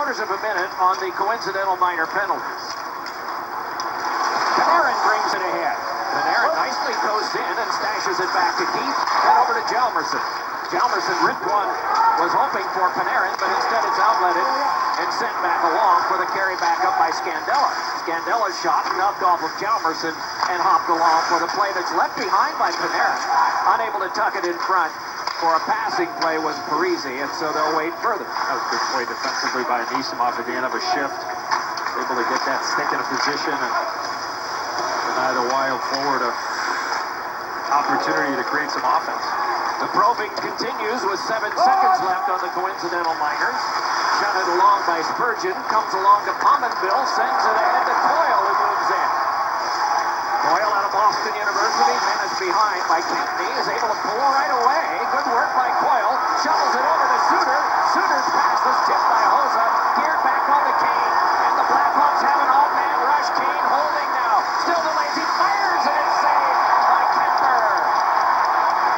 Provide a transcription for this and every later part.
3/4 of a minute on the coincidental minor penalties. Panarin brings it ahead. Panarin nicely goes in and stashes it back to Keith. Then over to Hjalmarsson. Hjalmarsson ripped one, was hoping for Panarin, but instead it's outletted and sent back along for the carry back up by Scandella. Scandella's shot knocked off of Hjalmarsson and hopped along for the play that's left behind by Panarin. Unable to tuck it in front for a passing play was Parise, and so they'll wait further. That was a good play defensively by Anisimov at the end of a shift. Able to get that stick in a position and deny the Wild forward an opportunity to create some offense. The probing continues with 7 seconds left on the coincidental minors. Shunted along by Spurgeon, comes along to Pominville, sends it ahead to Coyle, who moves in. Coyle out of Boston University, menaced behind by Kempney, is able to pull right away. Good work by Coyle, shovels it over to Suter. Suter's pass was tipped by Hossa, geared back on the Kane, and the Blackhawks have an odd-man rush. Kane holding now, still delays, he fires, and it's saved by Kemper.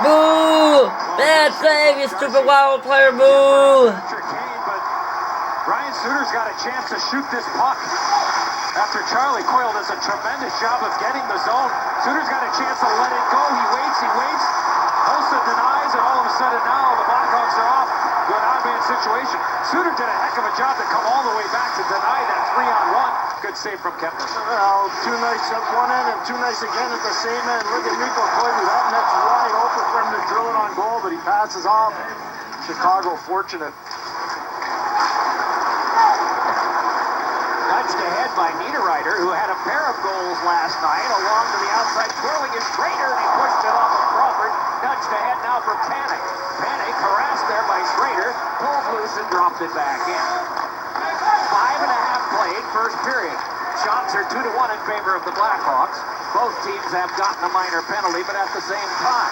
Boo! Bad save, you stupid Wild player, boo! Ryan Suter's got a chance to shoot this puck. After Charlie Coyle does a tremendous job of getting the zone, Suter's got a chance to let it go. He waits. Hossa denies, and all of a sudden now the Blackhawks are off to an odd-man situation. Suter did a heck of a job to come all the way back to deny that 3-on-1. Good save from Kemper. Well, too nice at one end and too nice again at the same end. Look at Mikko Koivu. That net's wide open for him to drill it on goal, but he passes off. Chicago fortunate. Nudged ahead by Niederreiter, who had a pair of goals last night, along to the outside, twirling his Schrader, and he pushed it off of Crawford. Nudged ahead now for Panic. Panic harassed there by Schrader, pulled loose and dropped it back in. 5.5 played, first period. Shots are 2-1 in favor of the Blackhawks. Both teams have gotten a minor penalty, but at the same time.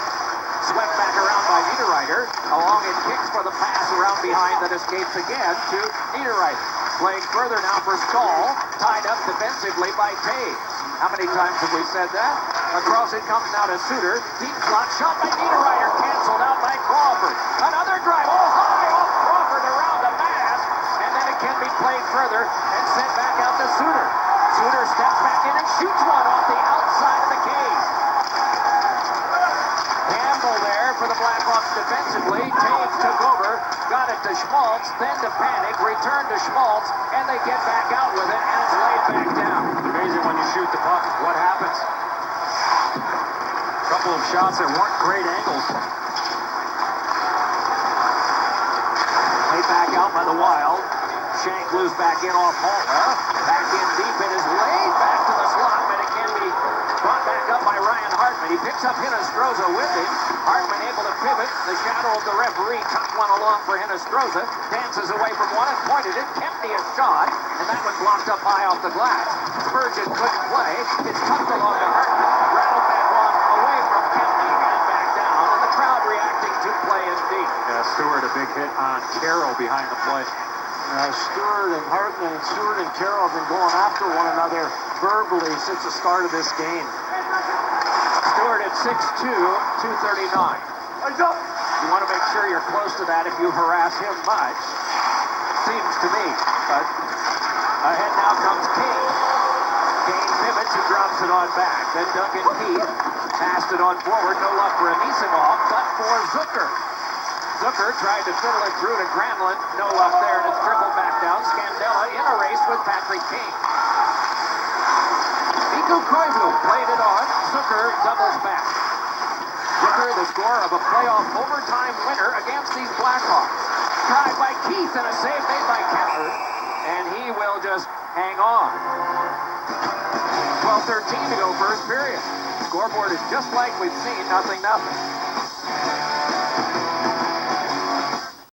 Swept back around by Niederreiter. Along it kicks for the pass around behind that escapes again to Niederreiter. Playing further now for Stahl, tied up defensively by Taves. How many times have we said that? Across it comes now to Suter. Deep slot shot by Niederreiter, canceled out by Crawford. Another drive, high off Crawford around the mask, and then it can be played further and sent back out to Suter. Suter steps back in and shoots one off the outside of the cage. Campbell there for the Blackhawks defensively. Taves took over, got it to Schmaltz, then to Panic, returned to Schmaltz, and they get back out with it, and it's laid back down. Amazing when you shoot the puck, what happens? A couple of shots that weren't great angles. Laid back out by the Wild. Shank loose back in off Holtma. Back in deep, it is laid back to the slot, but it can be brought back up by Ryan Hartman. He picks up Hinostroza with him. Hartman able to pivot. The shadow of the referee tucked one along for Hinostroza. Dances away from one and pointed it. Kempney a shot, and that was blocked up high off the glass. Spurgeon couldn't play. It's tucked along to Hartman. Rattled that one away from Kempney and back down, and the crowd reacting to play indeed. Yeah, Stewart a big hit on Carroll behind the play. Stewart and Hartman and Stewart and Carroll have been going after one another verbally since the start of this game. Stewart at 6'2", 239. You want to make sure you're close to that if you harass him much. Seems to me. But ahead now comes Kane. Kane pivots and drops it on back. Then Duncan Keith passed it on forward. No luck for Anisimov, but for Zucker. Zucker tried to fiddle it through to Granlund. No luck there, and it's dribbled back down. Scandella in a race with Patrick Kane. Mikko Koivu played it on. Zucker doubles back. Zucker, the score of a playoff overtime winner against these Blackhawks. Tried by Keith and a save made by Kemper, and he will just hang on. 12:13 to go first period. Scoreboard is just like we've seen, 0-0.